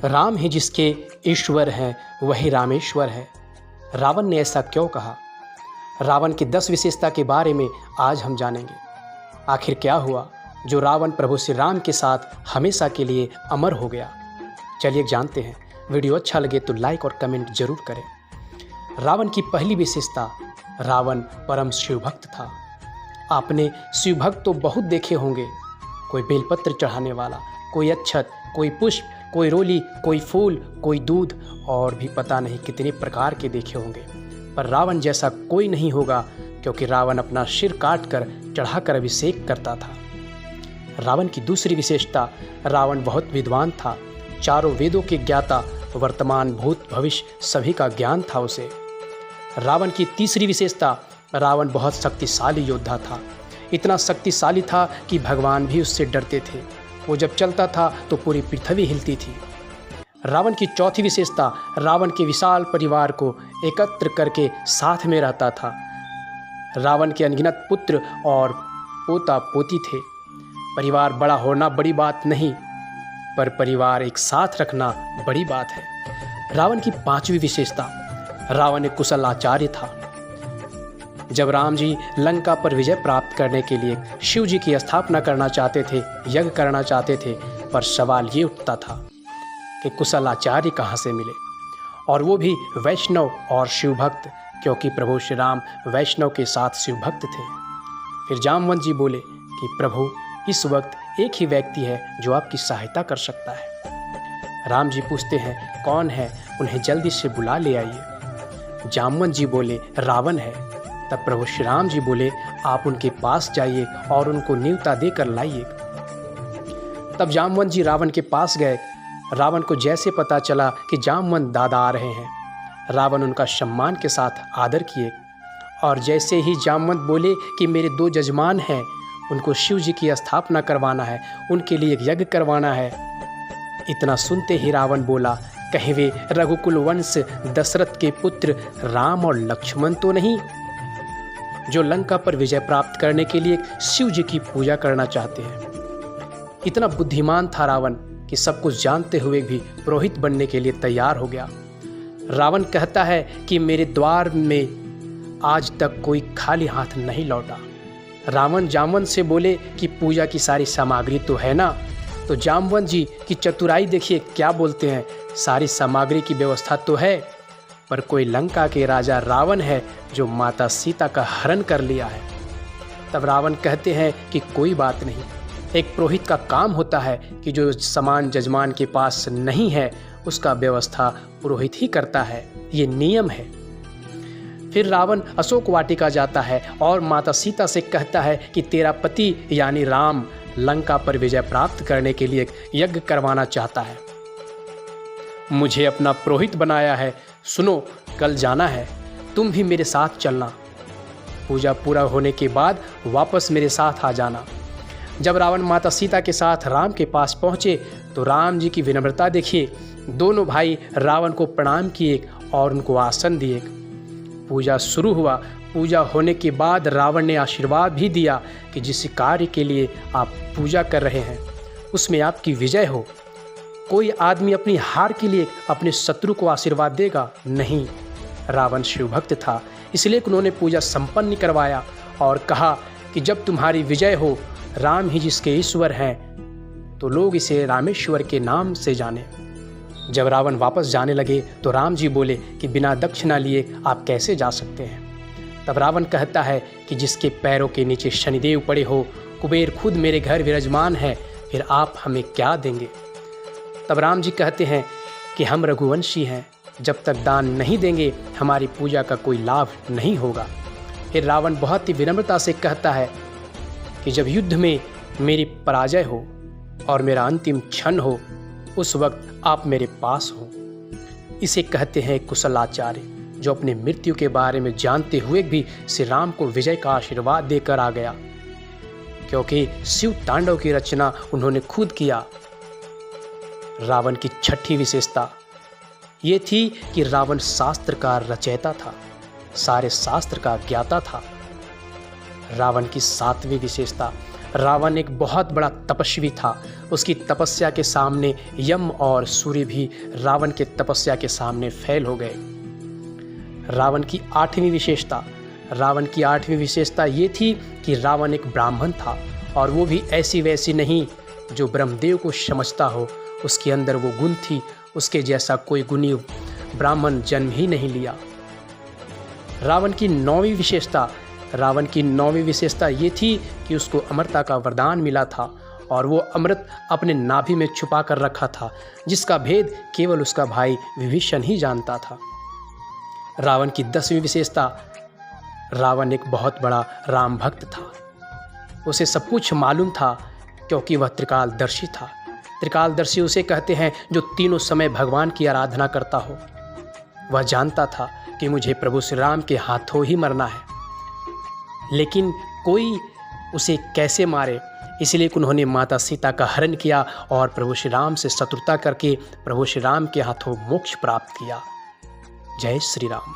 राम ही जिसके ईश्वर हैं वही रामेश्वर है। रावण ने ऐसा क्यों कहा? रावण की 10 विशेषता के बारे में आज हम जानेंगे। आखिर क्या हुआ जो रावण प्रभु श्री राम के साथ हमेशा के लिए अमर हो गया? चलिए जानते हैं। वीडियो अच्छा लगे तो लाइक और कमेंट जरूर करें। रावण की पहली विशेषता, रावण परम शिवभक्त था। आपने शिवभक्त तो बहुत देखे होंगे, कोई बेलपत्र चढ़ाने वाला, कोई अक्षत, कोई पुष्प, कोई रोली, कोई फूल, कोई दूध और भी पता नहीं कितने प्रकार के देखे होंगे, पर रावण जैसा कोई नहीं होगा, क्योंकि रावण अपना सिर काट कर चढ़ाकर अभिषेक करता था। रावण की दूसरी विशेषता, रावण बहुत विद्वान था। चारों वेदों के ज्ञाता, वर्तमान भूत भविष्य सभी का ज्ञान था उसे। रावण की तीसरी विशेषता, रावण बहुत शक्तिशाली योद्धा था। इतना शक्तिशाली था कि भगवान भी उससे डरते थे। वो जब चलता था तो पूरी पृथ्वी हिलती थी। रावण की चौथी विशेषता, रावण के विशाल परिवार को एकत्र करके साथ में रहता था। रावण के अनगिनत पुत्र और पोता पोती थे। परिवार बड़ा होना बड़ी बात नहीं, पर परिवार एक साथ रखना बड़ी बात है। रावण की पांचवी विशेषता, रावण एक कुशल आचार्य था। जब राम जी लंका पर विजय प्राप्त करने के लिए शिव जी की स्थापना करना चाहते थे, यज्ञ करना चाहते थे, पर सवाल ये उठता था कि कुशल आचार्य कहाँ से मिले, और वो भी वैष्णव और शिवभक्त, क्योंकि प्रभु श्री राम वैष्णव के साथ शिवभक्त थे। फिर जामवंत जी बोले कि प्रभु, इस वक्त एक ही व्यक्ति है जो आपकी सहायता कर सकता है। राम जी पूछते हैं कौन है, उन्हें जल्दी से बुला ले आइए। जामवंत जी बोले रावण है। तब प्रभु श्री राम जी बोले आप उनके पास जाइए और उनको न्योता देकर लाइए। तब जामवंत जी रावण के पास गए। रावण को जैसे पता चला कि जामवंत दादा आ रहे हैं, रावण उनका सम्मान के साथ आदर किए, और जैसे ही जामवंत बोले कि मेरे 2 जजमान हैं, उनको शिव जी की स्थापना करवाना है, उनके लिए एक यज्ञ करवाना है। इतना सुनते ही रावण बोला, कहीं वे रघुकुल वंश दशरथ के पुत्र राम और लक्ष्मण तो नहीं, जो लंका पर विजय प्राप्त करने के लिए शिव जी की पूजा करना चाहते हैं। इतना बुद्धिमान था रावण कि सब कुछ जानते हुए भी पुरोहित बनने के लिए तैयार हो गया। रावण कहता है कि मेरे द्वार में आज तक कोई खाली हाथ नहीं लौटा। रावण जामवंत से बोले कि पूजा की सारी सामग्री तो है ना? तो जामवंत जी की चतुराई देखिए, क्या बोलते हैं, सारी सामग्री की व्यवस्था तो है, पर कोई लंका के राजा रावण है जो माता सीता का हरण कर लिया है। तब रावण कहते हैं कि कोई बात नहीं, एक पुरोहित का काम होता है कि जो सामान जजमान के पास नहीं है उसका व्यवस्था पुरोहित ही करता है, ये नियम है। फिर रावण अशोक वाटिका जाता है और माता सीता से कहता है कि तेरा पति यानी राम लंका पर विजय प्राप्त करने के लिए यज्ञ करवाना चाहता है, मुझे अपना पुरोहित बनाया है। सुनो, कल जाना है, तुम भी मेरे साथ चलना। पूजा पूरा होने के बाद वापस मेरे साथ आ जाना। जब रावण माता सीता के साथ राम के पास पहुँचे तो राम जी की विनम्रता देखिए। दोनों भाई रावण को प्रणाम किए और उनको आसन दिए। पूजा शुरू हुआ। पूजा होने के बाद रावण ने आशीर्वाद भी दिया कि जिस कार्य के लिए आप पूजा कर रहे हैं उसमें आपकी विजय हो। कोई आदमी अपनी हार के लिए अपने शत्रु को आशीर्वाद देगा? नहीं। रावण शिवभक्त था, इसलिए उन्होंने पूजा संपन्न करवाया और कहा कि जब तुम्हारी विजय हो, राम ही जिसके ईश्वर हैं, तो लोग इसे रामेश्वर के नाम से जाने। जब रावण वापस जाने लगे तो राम जी बोले कि बिना दक्षिणा लिए आप कैसे जा सकते हैं? तब रावण कहता है कि जिसके पैरों के नीचे शनिदेव पड़े हो, कुबेर खुद मेरे घर विराजमान है, फिर आप हमें क्या देंगे? तब राम जी कहते हैं कि हम रघुवंशी हैं, जब तक दान नहीं देंगे हमारी पूजा का कोई लाभ नहीं होगा। फिर रावण बहुत ही विनम्रता से कहता है कि जब युद्ध में मेरी पराजय हो और मेरा अंतिम क्षण हो, उस वक्त आप मेरे पास हो। इसे कहते हैं कुशल आचार्य, जो अपने मृत्यु के बारे में जानते हुए भी श्री राम को विजय का आशीर्वाद देकर आ गया, क्योंकि शिव तांडव की रचना उन्होंने खुद किया। रावण की छठी विशेषता ये थी कि रावण शास्त्र का रचयिता था, सारे शास्त्र का ज्ञाता था। रावण की सातवीं विशेषता, रावण एक बहुत बड़ा तपस्वी था। उसकी तपस्या के सामने यम और सूर्य भी रावण के तपस्या के सामने फेल हो गए। रावण की आठवीं विशेषता ये थी कि रावण एक ब्राह्मण था, और वो भी ऐसी वैसी नहीं जो ब्रह्मदेव को समझता हो। उसके अंदर वो गुण थी, उसके जैसा कोई गुणी ब्राह्मण जन्म ही नहीं लिया। रावण की नौवीं विशेषता ये थी कि उसको अमरता का वरदान मिला था, और वो अमृत अपने नाभि में छुपा कर रखा था, जिसका भेद केवल उसका भाई विभीषण ही जानता था। रावण की 10वीं विशेषता, रावण एक बहुत बड़ा राम भक्त था। उसे सब कुछ मालूम था, क्योंकि वह त्रिकालदर्शी था। त्रिकालदर्शी उसे कहते हैं जो तीनों समय भगवान की आराधना करता हो। वह जानता था कि मुझे प्रभु श्री राम के हाथों ही मरना है, लेकिन कोई उसे कैसे मारे, इसलिए उन्होंने माता सीता का हरण किया और प्रभु श्री राम से शत्रुता करके प्रभु श्री राम के हाथों मोक्ष प्राप्त किया। जय श्री राम।